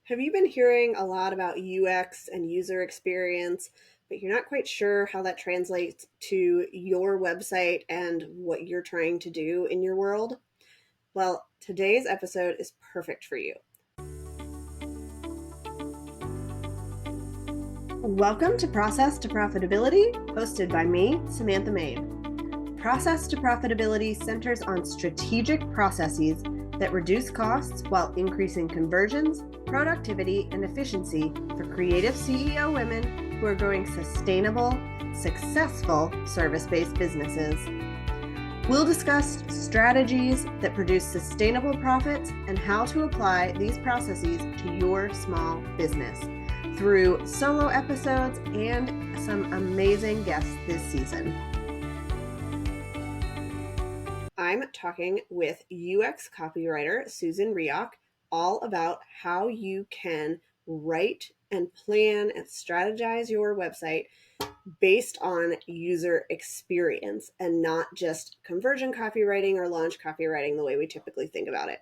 Have you been hearing a lot about UX and user experience, but you're not quite sure how that translates to your website and what you're trying to do in your world? Well, today's episode is perfect for you. Welcome to Process to Profitability, hosted by me, Samantha Mabe. Process to Profitability centers on strategic processes that reduce costs while increasing conversions, productivity, and efficiency for creative CEO women who are growing sustainable, successful service-based businesses. We'll discuss strategies that produce sustainable profits and how to apply these processes to your small business through solo episodes and some amazing guests this season. I'm talking with UX copywriter Susan Reoch all about how you can write and plan and strategize your website based on user experience and not just conversion copywriting or launch copywriting the way we typically think about it.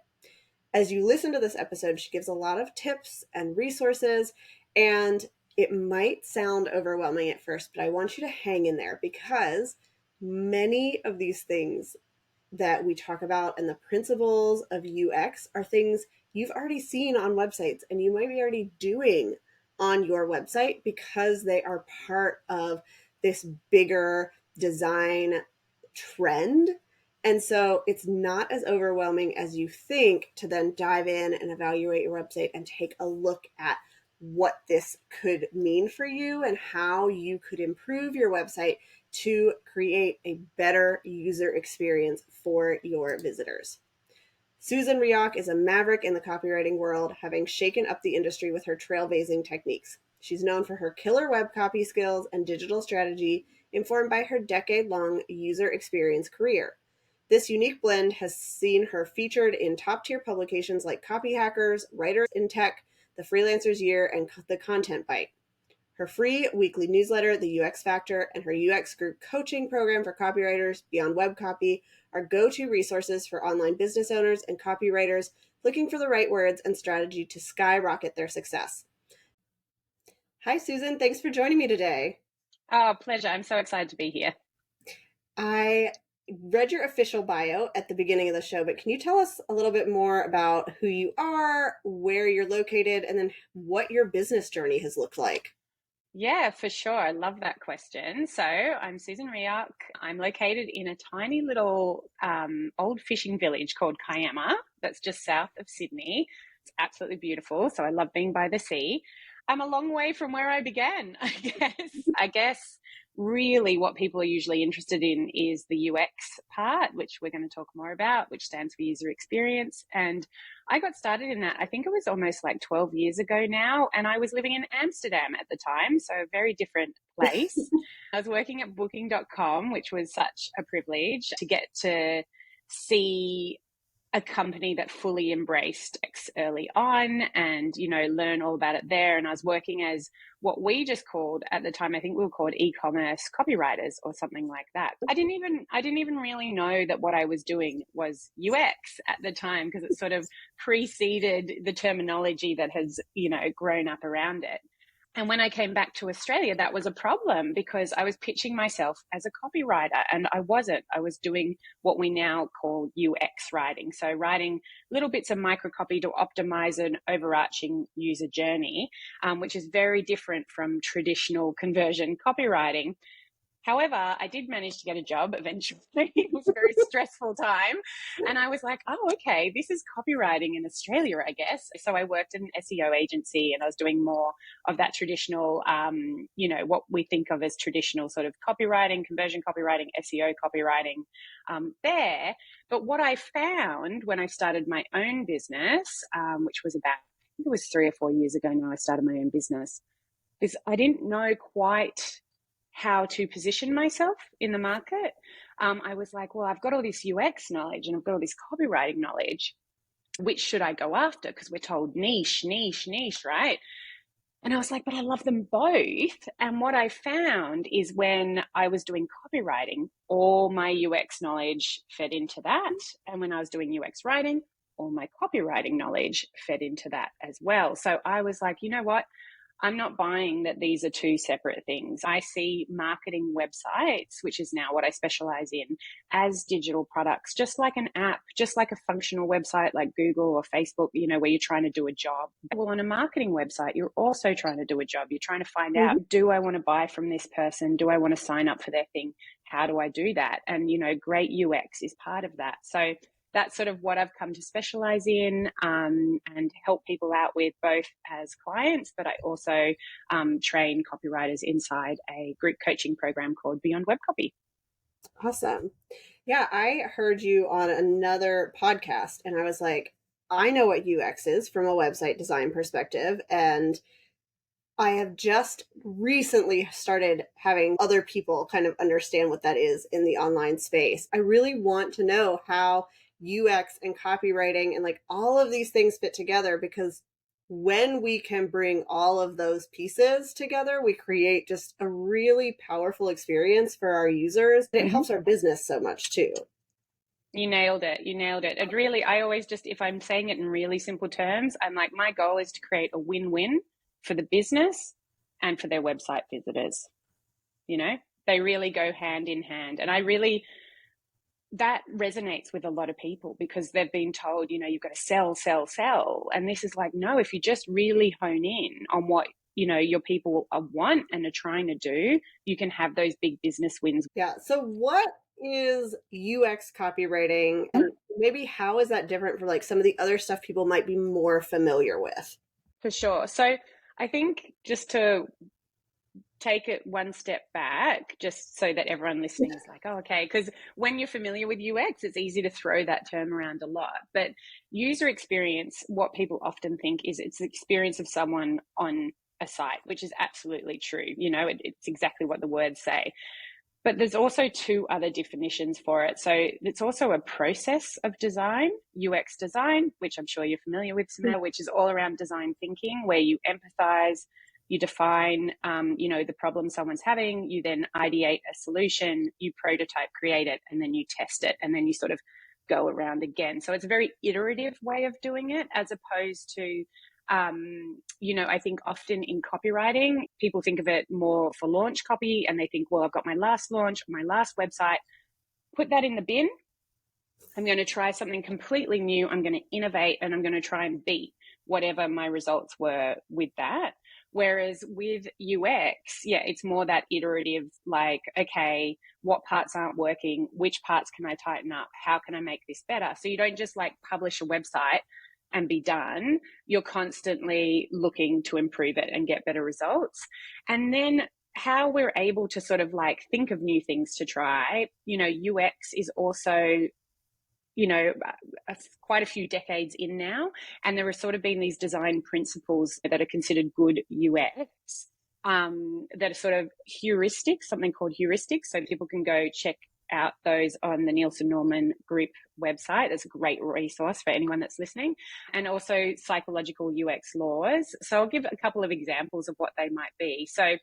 As you listen to this episode, she gives a lot of tips and resources, and it might sound overwhelming at first, but I want you to hang in there because many of these things that we talk about and the principles of UX are things you've already seen on websites and you might be already doing on your website because they are part of this bigger design trend. And so it's not as overwhelming as you think to then dive in and evaluate your website and take a look at what this could mean for you and how you could improve your website to create a better user experience for your visitors. Susan Reoch is a maverick in the copywriting world, having shaken up the industry with her trailblazing techniques. She's known for her killer web copy skills and digital strategy, informed by her decade-long user experience career. This unique blend has seen her featured in top-tier publications like Copy Hackers, Writers in Tech, The Freelancer's Year, and The Content Bite. Her free weekly newsletter, The UX Factor, and her UX group coaching program for copywriters, Beyond Web Copy, are go-to resources for online business owners and copywriters looking for the right words and strategy to skyrocket their success. Hi, Susan. Thanks for joining me today. Oh, pleasure. I'm so excited to be here. I read your official bio at the beginning of the show, but can you tell us a little bit more about who you are, where you're located, and then what your business journey has looked like? Yeah, for sure. I love that question. So I'm Susan Reoch. I'm located in a tiny little old fishing village called Kiama that's just south of Sydney. It's absolutely beautiful. So I love being by the sea. I'm a long way from where I began, I guess. I guess really what people are usually interested in is the UX part, which we're going to talk more about, which stands for user experience. And I got started in that, I think it was almost like 12 years ago now, and I was living in Amsterdam at the time, so a very different place. I was working at booking.com, which was such a privilege to get to see a company that fully embraced X early on and, learn all about it there. And I was working as what we just called at the time, I think we were called e-commerce copywriters or something like that. I didn't even really know that what I was doing was UX at the time because it sort of preceded the terminology that has, grown up around it. And when I came back to Australia, that was a problem because I was pitching myself as a copywriter and I wasn't. I was doing what we now call UX writing. So writing little bits of micro copy to optimize an overarching user journey, which is very different from traditional conversion copywriting. However, I did manage to get a job eventually. It was a very stressful time. And I was like, oh, okay, this is copywriting in Australia, I guess. So I worked in an SEO agency and I was doing more of that traditional, what we think of as traditional sort of copywriting, conversion copywriting, SEO copywriting there. But what I found when I started my own business, which was about, I think it was 3 or 4 years ago now, I started my own business, is I didn't know quite how to position myself in the market. I was like, well, I've got all this UX knowledge and I've got all this copywriting knowledge. Which should I go after? Because we're told niche, niche, niche, right? And I was like, but I love them both. And what I found is when I was doing copywriting, all my UX knowledge fed into that. And when I was doing UX writing, all my copywriting knowledge fed into that as well. So I was like, you know what? I'm not buying that these are two separate things. I see marketing websites, which is now what I specialize in, as digital products, just like an app, just like a functional website like Google or Facebook, where you're trying to do a job. Well, on a marketing website, you're also trying to do a job. You're trying to find out, do I want to buy from this person? Do I want to sign up for their thing? How do I do that? And, great UX is part of that. So that's sort of what I've come to specialize in, and help people out with, both as clients, but I also train copywriters inside a group coaching program called Beyond Web Copy. Awesome. Yeah, I heard you on another podcast and I was like, I know what UX is from a website design perspective, and I have just recently started having other people kind of understand what that is in the online space. I really want to know how UX and copywriting and like all of these things fit together, because when we can bring all of those pieces together, we create just a really powerful experience for our users. It helps our business so much too. You nailed it. It really, I always just, if I'm saying it in really simple terms, I'm like, my goal is to create a win-win for the business and for their website visitors. They really go hand in hand. And that resonates with a lot of people, because they've been told, you've got to sell. And this is like, no, if you just really hone in on what, your people want and are trying to do, you can have those big business wins. Yeah. So what is UX copywriting, and maybe how is that different from like some of the other stuff people might be more familiar with? For sure. So I think just to take it one step back, just so that everyone listening is like, oh, okay. Because when you're familiar with UX, it's easy to throw that term around a lot. But user experience, what people often think is it's the experience of someone on a site, which is absolutely true. It's exactly what the words say. But there's also two other definitions for it. So it's also a process of design, UX design, which I'm sure you're familiar with, Samantha, which is all around design thinking, where you empathize, you define, the problem someone's having, you then ideate a solution, you prototype, create it, and then you test it, and then you sort of go around again. So it's a very iterative way of doing it, as opposed to, I think often in copywriting, people think of it more for launch copy, and they think, well, I've got my last launch, my last website, put that in the bin. I'm going to try something completely new. I'm going to innovate, and I'm going to try and beat whatever my results were with that. Whereas with UX, it's more that iterative, like, okay, what parts aren't working? Which parts can I tighten up? How can I make this better? So you don't just like publish a website and be done. You're constantly looking to improve it and get better results. And then how we're able to sort of like think of new things to try, UX is also, quite a few decades in now. And there have sort of been these design principles that are considered good UX, that are sort of heuristics, something called heuristics. So people can go check out those on the Nielsen Norman Group website. That's a great resource for anyone that's listening. And also psychological UX laws. So I'll give a couple of examples of what they might be. So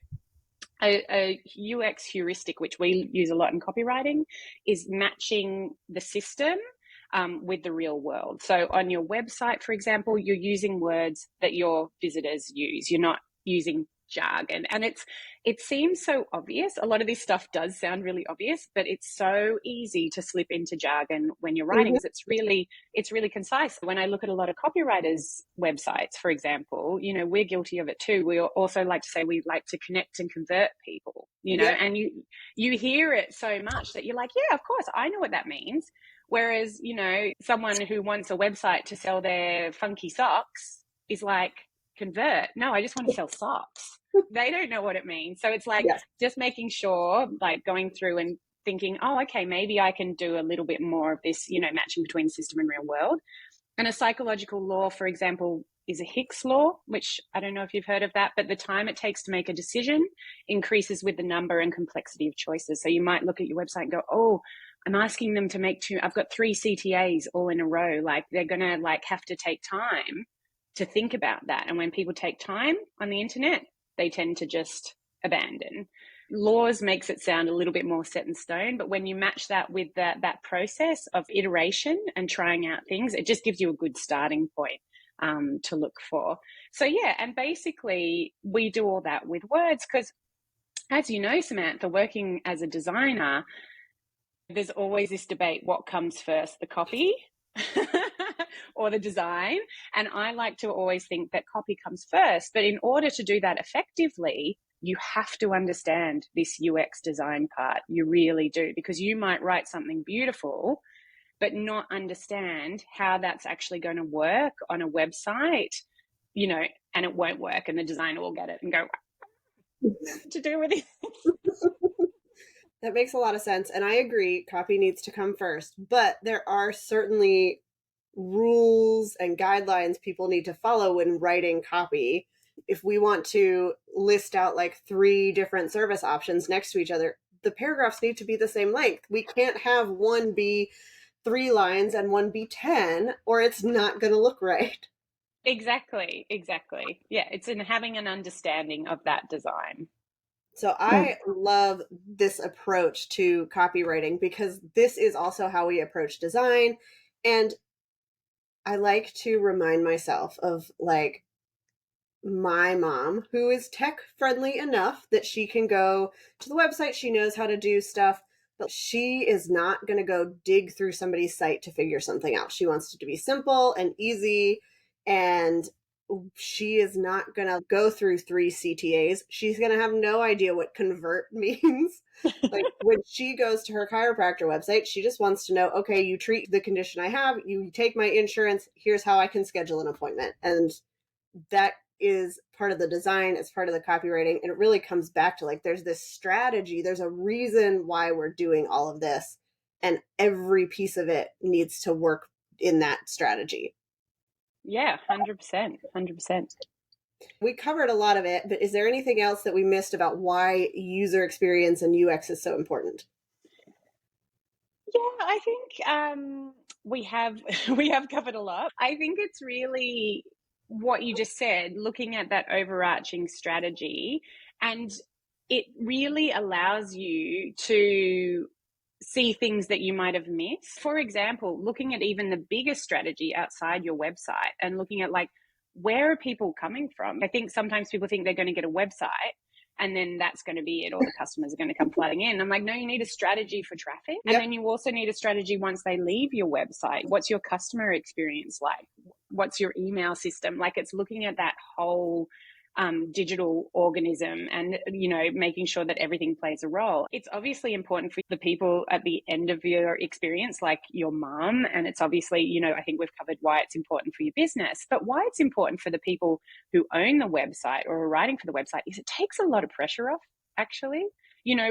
a UX heuristic, which we use a lot in copywriting, is matching the system with the real world. So on your website, for example, you're using words that your visitors use. You're not using jargon. And it seems so obvious. A lot of this stuff does sound really obvious, but it's so easy to slip into jargon when you're writing, because it's really concise. When I look at a lot of copywriters' websites, for example, we're guilty of it too. We also like to say we like to connect and convert people, and you hear it so much that you're like, yeah, of course, I know what that means. Whereas, someone who wants a website to sell their funky socks is like, convert. No, I just want to sell socks. They don't know what it means. So it's like just making sure, like going through and thinking, oh, okay, maybe I can do a little bit more of this, matching between system and real world. And a psychological law, for example, is a Hicks law, which I don't know if you've heard of that, but the time it takes to make a decision increases with the number and complexity of choices. So you might look at your website and go, oh, I'm asking them to make I've got 3 CTAs all in a row. Like they're going to like have to take time to think about that. And when people take time on the internet, they tend to just abandon. laws makes it sound a little bit more set in stone, but when you match that with that process of iteration and trying out things, it just gives you a good starting point to look for. So yeah, and basically we do all that with words because, as you know, Samantha, working as a designer, there's always this debate, what comes first, the copy or the design? And I like to always think that copy comes first, but in order to do that effectively, you have to understand this UX design part. You really do, because you might write something beautiful but not understand how that's actually going to work on a website, and it won't work, and the designer will get it and go, what to do with it? That makes a lot of sense. And I agree, copy needs to come first. But there are certainly rules and guidelines people need to follow when writing copy. If we want to list out like 3 different service options next to each other, the paragraphs need to be the same length. We can't have one be 3 lines and one be 10, or it's not going to look right. Exactly. Yeah, it's in having an understanding of that design. So I love this approach to copywriting because this is also how we approach design. And I like to remind myself of like my mom, who is tech friendly enough that she can go to the website, she knows how to do stuff, but she is not going to go dig through somebody's site to figure something out. She wants it to be simple and easy, and she is not going to go through 3 CTAs. She's going to have no idea what convert means. Like when she goes to her chiropractor website, she just wants to know, okay, you treat the condition I have, you take my insurance, here's how I can schedule an appointment. And that is part of the design, it's part of the copywriting, and it really comes back to like there's this strategy, there's a reason why we're doing all of this, and every piece of it needs to work in that strategy. Yeah, 100%. We covered a lot of it, but is there anything else that we missed about why user experience and UX is so important? Yeah, I think we have we have covered a lot. I think it's really what you just said, looking at that overarching strategy, and it really allows you to see things that you might have missed. For example, looking at even the biggest strategy outside your website and looking at like, where are people coming from? I think sometimes people think they're going to get a website and then that's going to be it. All the customers are going to come flooding in. I'm like, no, you need a strategy for traffic. And Yep. then you also need a strategy once they leave your website. What's your customer experience like? What's your email system? Like, it's looking at that whole digital organism and, making sure that everything plays a role. It's obviously important for the people at the end of your experience, like your mom. And it's obviously, I think we've covered why it's important for your business, but why it's important for the people who own the website or are writing for the website is it takes a lot of pressure off, actually.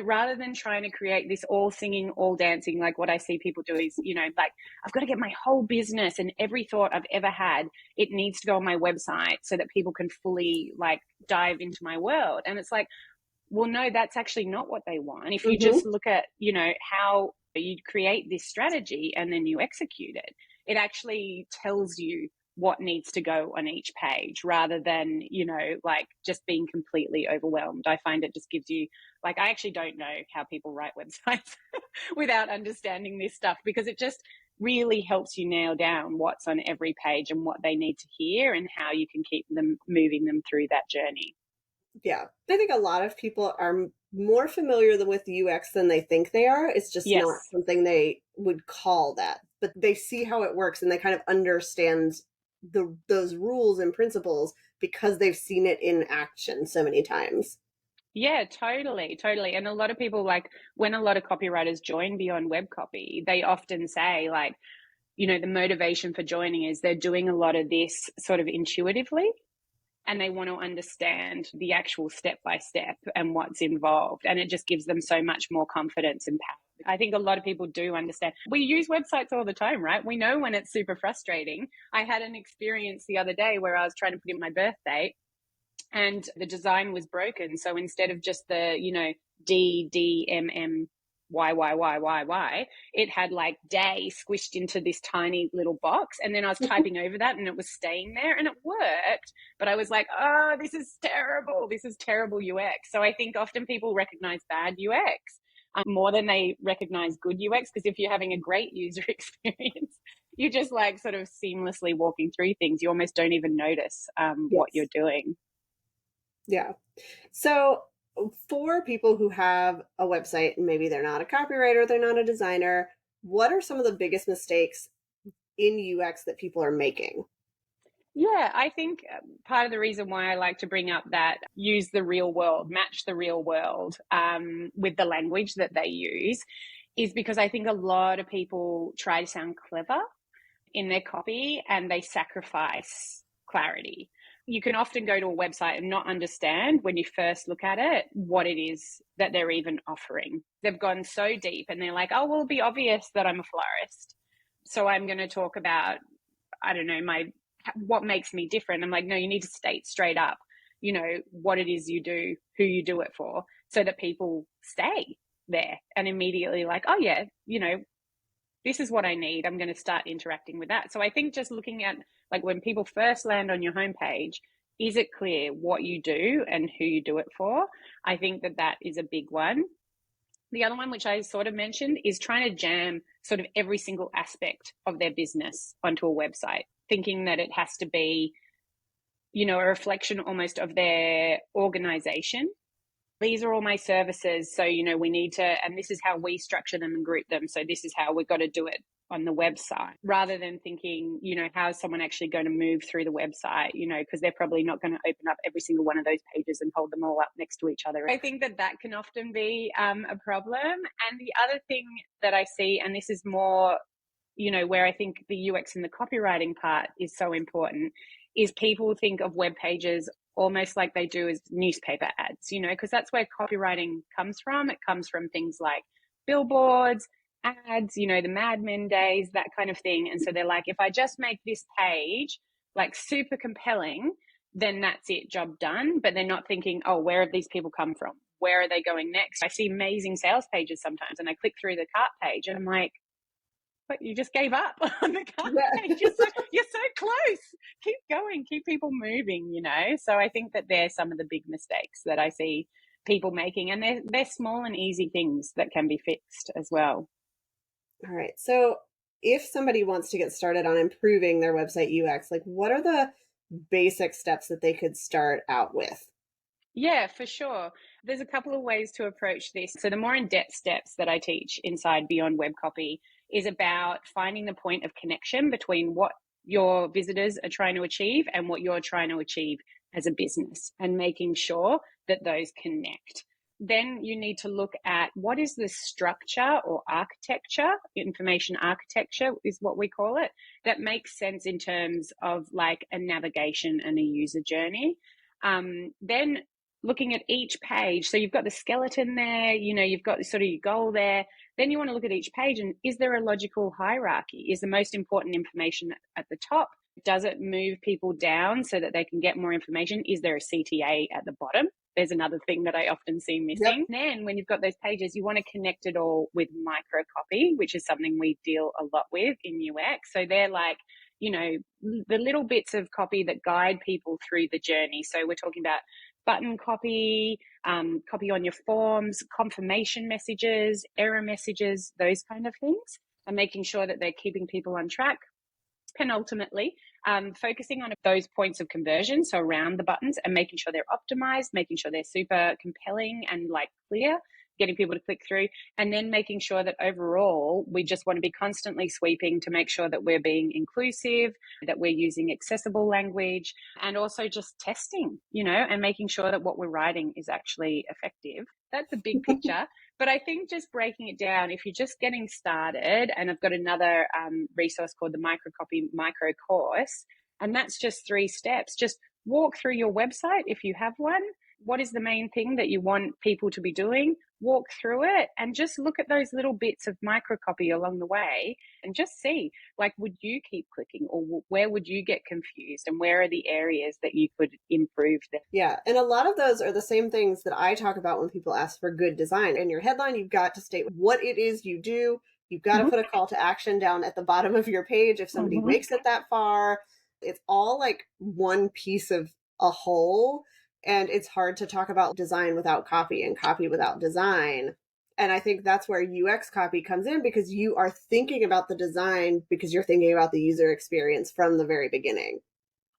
Rather than trying to create this all singing, all dancing, like what I see people do is, like, I've got to get my whole business and every thought I've ever had, it needs to go on my website so that people can fully like dive into my world. And it's like, well, no, that's actually not what they want. If you just look at, how you create this strategy and then you execute it, it actually tells you what needs to go on each page rather than, like just being completely overwhelmed. I find it just gives you, like, I actually don't know how people write websites without understanding this stuff, because it just really helps you nail down what's on every page and what they need to hear and how you can keep them moving them through that journey. Yeah. I think a lot of people are more familiar with UX than they think they are. It's just not Yes. something they would call that, but they see how it works and they kind of understand those rules and principles because they've seen it in action so many times. Yeah, totally. And a lot of people, like when a lot of copywriters join Beyond Web Copy, they often say like, the motivation for joining is they're doing a lot of this sort of intuitively and they want to understand the actual step by step and what's involved. And it just gives them so much more confidence and power. I think a lot of people do understand. We use websites all the time, right? We know when it's super frustrating. I had an experience the other day where I was trying to put in my birth date and the design was broken. So instead of just the, DDMM why. It had like day squished into this tiny little box. And then I was typing over that and it was staying there and it worked. But I was like, oh, this is terrible. This is terrible UX. So I think often people recognize bad UX more than they recognize good UX. Because if you're having a great user experience, you're just like sort of seamlessly walking through things. You almost don't even notice what you're Yes. doing. Yeah. So for people who have a website and maybe they're not a copywriter, they're not a designer, what are some of the biggest mistakes in UX that people are making? Yeah, I think part of the reason why I like to bring up that use the real world, match the real world with the language that they use is because I think a lot of people try to sound clever in their copy and they sacrifice clarity. You can often go to a website and not understand when you first look at it what it is that they're even offering. They've gone so deep and they're like, oh, well, it'll be obvious that I'm a florist. So I'm going to talk about, I don't know, what makes me different. I'm like, no, you need to state straight up, what it is you do, who you do it for, so that people stay there and immediately like, oh yeah, this is what I need. I'm going to start interacting with that. So I think just looking at like when people first land on your homepage, is it clear what you do and who you do it for? I think that is a big one. The other one, which I sort of mentioned, is trying to jam sort of every single aspect of their business onto a website, thinking that it has to be, a reflection almost of their organization. These are all my services. So, we need to, and this is how we structure them and group them. So this is how we've got to do it on the website, rather than thinking, how is someone actually going to move through the website, because they're probably not going to open up every single one of those pages and hold them all up next to each other. I think that can often be a problem. And the other thing that I see, and this is more, where I think the UX and the copywriting part is so important, is people think of web pages almost like they do as newspaper ads, because that's where copywriting comes from. It comes from things like billboards, ads, the Mad Men days, that kind of thing. And so they're like, if I just make this page like super compelling, then that's it, job done. But they're not thinking, oh, where have these people come from? Where are they going next? I see amazing sales pages sometimes and I click through the cart page and I'm like, but you just gave up on the cart page. Yeah. You're so close. Keep going, keep people moving, So I think that they're some of the big mistakes that I see people making, and they're small and easy things that can be fixed as well. All right. So if somebody wants to get started on improving their website UX, like what are the basic steps that they could start out with? Yeah, for sure. There's a couple of ways to approach this. So the more in-depth steps that I teach inside Beyond Web Copy is about finding the point of connection between what your visitors are trying to achieve and what you're trying to achieve as a business, and making sure that those connect. Then you need to look at what is the structure or architecture, information architecture is what we call it, that makes sense in terms of like a navigation and a user journey. Then looking at each page. So you've got the skeleton there, you've got sort of your goal there. Then you want to look at each page and is there a logical hierarchy? Is the most important information at the top? Does it move people down so that they can get more information? Is there a CTA at the bottom? There's another thing that I often see missing. Yep. Then when you've got those pages, you want to connect it all with micro copy, which is something we deal a lot with in UX. So they're like, the little bits of copy that guide people through the journey. So we're talking about button copy, copy on your forms, confirmation messages, error messages, those kind of things, and making sure that they're keeping people on track. Penultimately, focusing on those points of conversion, so around the buttons, and making sure they're optimized, making sure they're super compelling and like clear, getting people to click through, and then making sure that overall we just want to be constantly sweeping to make sure that we're being inclusive, that we're using accessible language, and also just testing, and making sure that what we're writing is actually effective. That's a big picture. But I think just breaking it down, if you're just getting started, and I've got another resource called the Microcopy Micro Course, and that's just 3 steps. Just walk through your website if you have one, what is the main thing that you want people to be doing, walk through it and just look at those little bits of micro copy along the way and just see, like, would you keep clicking, or where would you get confused, and where are the areas that you could improve there? Yeah, and a lot of those are the same things that I talk about when people ask for good design. In your headline, you've got to state what it is you do. You've got to put a call to action down at the bottom of your page if somebody makes it that far. It's all like one piece of a whole, and it's hard to talk about design without copy and copy without design. And I think that's where UX copy comes in, because you are thinking about the design because you're thinking about the user experience from the very beginning.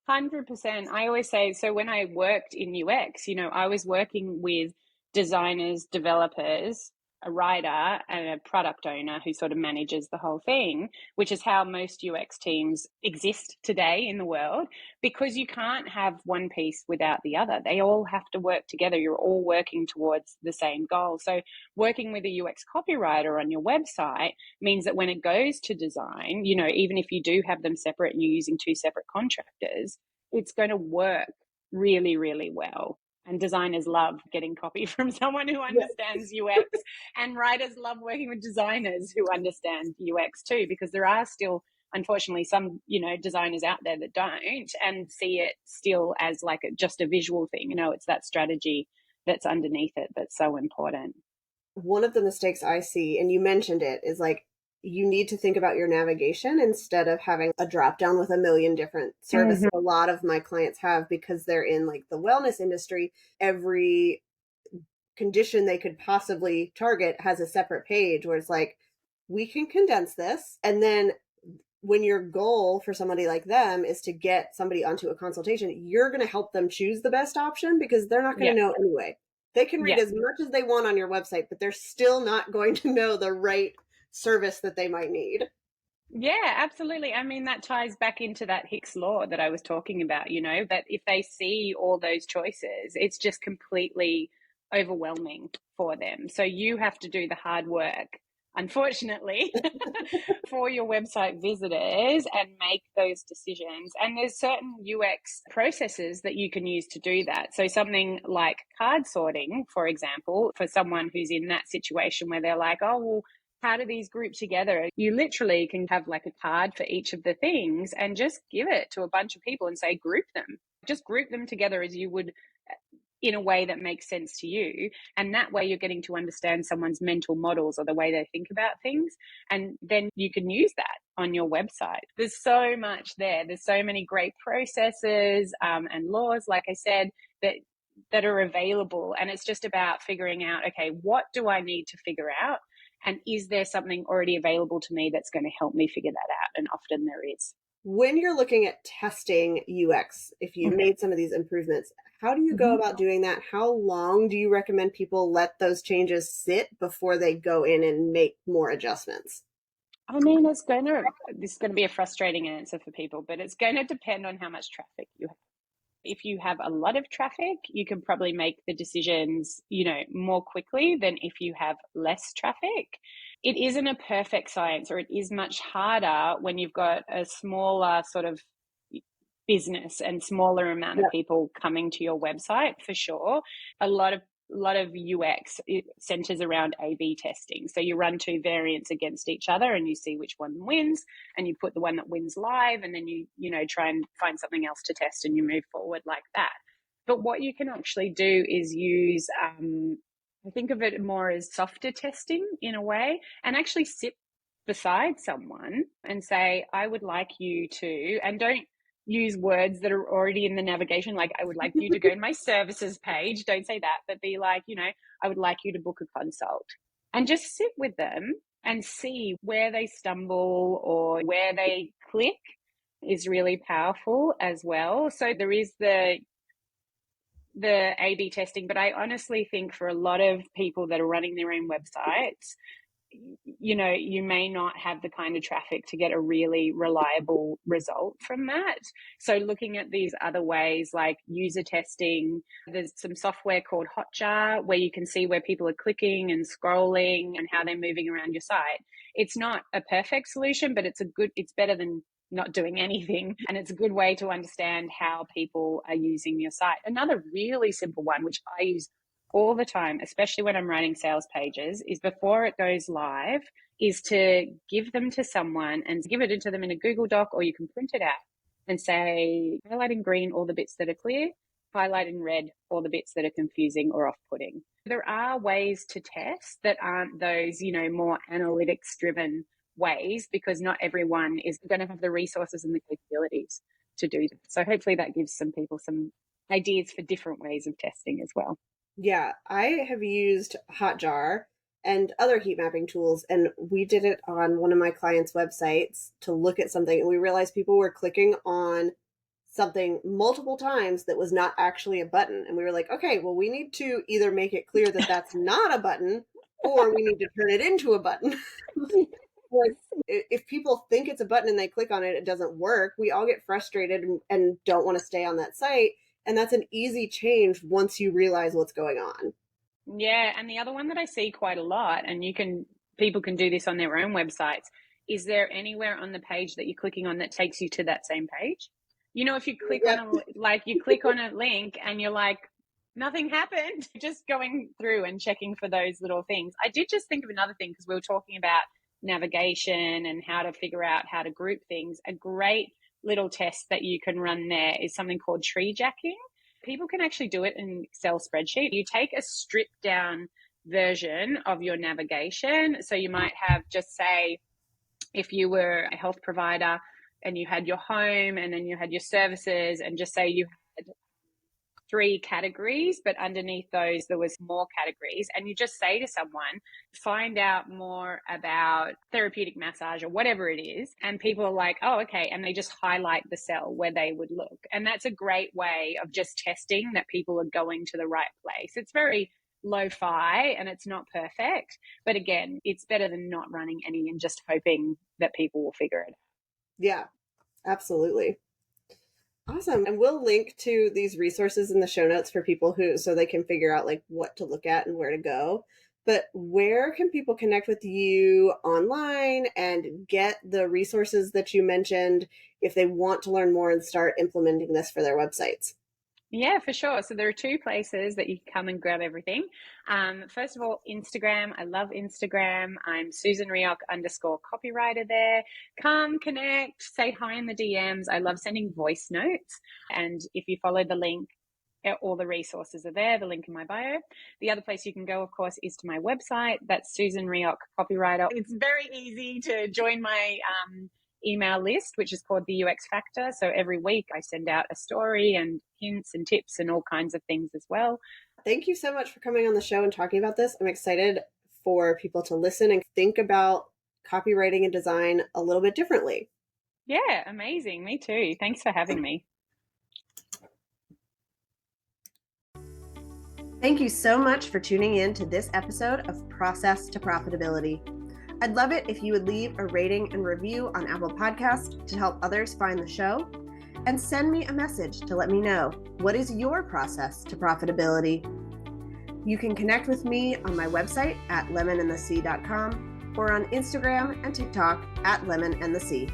100%. I always say, so when I worked in UX, I was working with designers, developers, a writer, and a product owner who sort of manages the whole thing, which is how most UX teams exist today in the world, because you can't have one piece without the other. They all have to work together. You're all working towards the same goal. So working with a UX copywriter on your website means that when it goes to design, even if you do have them separate and you're using two separate contractors, it's going to work really, really well. And designers love getting copy from someone who understands UX, and writers love working with designers who understand UX too, because there are still, unfortunately, some, designers out there that don't and see it still as like just a visual thing. It's that strategy that's underneath it that's so important. One of the mistakes I see, and you mentioned it, is like, you need to think about your navigation instead of having a drop down with a million different services. A lot of my clients have, because they're in like the wellness industry. Every condition they could possibly target has a separate page where it's like, we can condense this. And then when your goal for somebody like them is to get somebody onto a consultation, you're going to help them choose the best option, because they're not going to know anyway. They can read as much as they want on your website, but they're still not going to know the right service that they might need. Yeah, absolutely. I mean, that ties back into that Hicks law that I was talking about, that if they see all those choices, it's just completely overwhelming for them. So you have to do the hard work, unfortunately, for your website visitors and make those decisions. And there's certain UX processes that you can use to do that. So something like card sorting, for example, for someone who's in that situation where they're like, oh, well, how do these group together? You literally can have like a card for each of the things and just give it to a bunch of people and say, group them. Just group them together as you would in a way that makes sense to you. And that way you're getting to understand someone's mental models or the way they think about things. And then you can use that on your website. There's so much there. There's so many great processes and laws, like I said, that are available. And it's just about figuring out, okay, what do I need to figure out? And is there something already available to me that's going to help me figure that out? And often there is. When you're looking at testing UX, if you've made some of these improvements, how do you go about doing that? How long do you recommend people let those changes sit before they go in and make more adjustments? I mean, this is going to be a frustrating answer for people, but it's going to depend on how much traffic you have. If you have a lot of traffic, you can probably make the decisions, more quickly than if you have less traffic. It isn't a perfect science, or it is much harder when you've got a smaller sort of business and smaller amount of people coming to your website, for sure. A lot of UX centers around A/B testing. So you run two variants against each other and you see which one wins, and you put the one that wins live, and then you try and find something else to test, and you move forward like that. But what you can actually do is use, I think of it more as softer testing in a way, and actually sit beside someone and say, I would like you to, and don't use words that are already in the navigation, like I would like you to go to my services page. Don't say that, but be like, I would like you to book a consult, and just sit with them and see where they stumble or where they click is really powerful as well. So there is the A/B testing, but I honestly think for a lot of people that are running their own websites, you may not have the kind of traffic to get a really reliable result from that. So looking at these other ways, like user testing, there's some software called Hotjar where you can see where people are clicking and scrolling and how they're moving around your site. It's not a perfect solution, but it's better than not doing anything. And it's a good way to understand how people are using your site. Another really simple one, which I use all the time, especially when I'm writing sales pages, is before it goes live, is to give them to someone and give it to them in a Google Doc, or you can print it out and say, highlight in green all the bits that are clear, highlight in red all the bits that are confusing or off-putting. There are ways to test that aren't those, more analytics driven ways, because not everyone is going to have the resources and the capabilities to do that. So hopefully that gives some people some ideas for different ways of testing as well. Yeah, I have used Hotjar and other heat mapping tools, and we did it on one of my clients' websites to look at something, and we realized people were clicking on something multiple times that was not actually a button. And we were like, okay, well, we need to either make it clear that that's not a button, or we need to turn it into a button. Like, if people think it's a button and they click on it, it doesn't work. We all get frustrated and don't want to stay on that site. And that's an easy change once you realize what's going on. Yeah, and the other one that I see quite a lot, and people can do this on their own websites, is there anywhere on the page that you're clicking on that takes you to that same page? If you click on a link and you're like, nothing happened, just going through and checking for those little things. I did just think of another thing, because we were talking about navigation and how to figure out how to group things. A great little test that you can run there is something called tree jacking. People can actually do it in Excel spreadsheet. You take a stripped down version of your navigation. So you might have, just say, if you were a health provider and you had your home and then you had your services, and just say you had 3 categories, but underneath those there was more categories, and you just say to someone, find out more about therapeutic massage or whatever it is, and people are like, oh, okay, and they just highlight the cell where they would look. And that's a great way of just testing that people are going to the right place. It's very lo-fi and it's not perfect, but again, it's better than not running any and just hoping that people will figure it out. Yeah, absolutely. Awesome. And we'll link to these resources in the show notes for people so they can figure out like what to look at and where to go. But where can people connect with you online and get the resources that you mentioned if they want to learn more and start implementing this for their websites? Yeah, for sure. So there are 2 places that you can come and grab everything. First of all, Instagram. I love Instagram. I'm Susan Reoch _copywriter there. Come connect, say hi in the DMs. I love sending voice notes. And if you follow the link, all the resources are there, the link in my bio. The other place you can go, of course, is to my website. That's Susan Reoch Copywriter. It's very easy to join my email list, which is called the UX Factor. So every week I send out a story and hints and tips and all kinds of things as well. Thank you so much for coming on the show and talking about this. I'm excited for people to listen and think about copywriting and design a little bit differently. Yeah, amazing. Me too. Thanks for having me. Thank you so much for tuning in to this episode of Process to Profitability. I'd love it if you would leave a rating and review on Apple Podcasts to help others find the show, and send me a message to let me know, what is your process to profitability? You can connect with me on my website at lemonandthesea.com or on Instagram and TikTok at lemonandthesea.